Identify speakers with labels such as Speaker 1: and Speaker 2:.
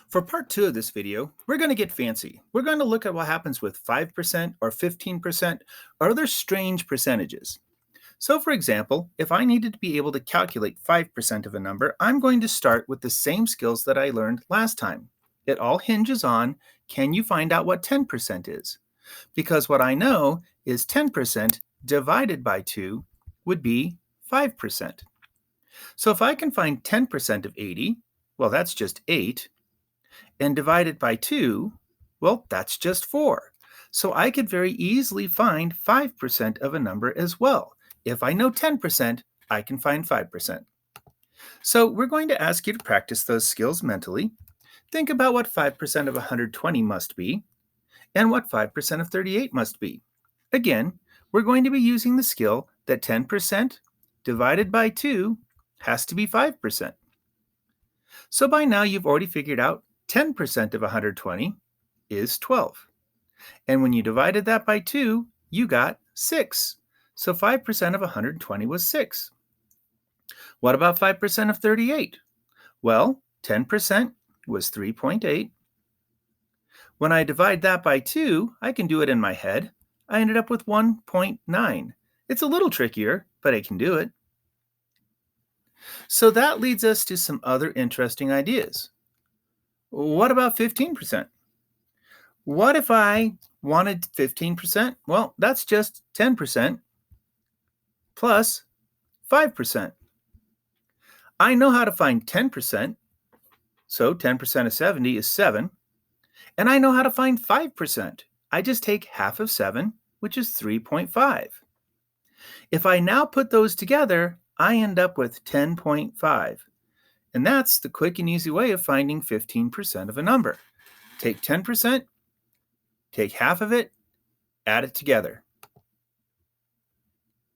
Speaker 1: For part two of this video, we're going to get fancy. We're going to look at what happens with 5% or 15% or other strange percentages. So for example, if I needed to be able to calculate 5% of a number, I'm going to start with the same skills that I learned last time. It all hinges on, can you find out what 10% is? Because what I know is 10% divided by 2 would be 5%. So if I can find 10% of 80, well, that's just 8. And divided by 2, well, that's just 4. So I could very easily find 5% of a number as well. If I know 10%, I can find 5%. So we're going to ask you to practice those skills mentally. Think about what 5% of 120 must be, and what 5% of 38 must be. Again, we're going to be using the skill that 10% divided by 2 has to be 5%. So by now you've already figured out 10% of 120 is 12. And when you divided that by 2, you got 6. So 5% of 120 was 6. What about 5% of 38? Well, 10% was 3.8. When I divide that by 2, I can do it in my head. I ended up with 1.9. It's a little trickier, but I can do it. So that leads us to some other interesting ideas. What about 15%? What if I wanted 15%? Well, that's just 10% plus 5%. I know how to find 10%, so 10% of 70 is 7. And I know how to find 5%. I just take half of 7, which is 3.5. If I now put those together, I end up with 10.5. And that's the quick and easy way of finding 15% of a number. Take 10%, take half of it, add it together.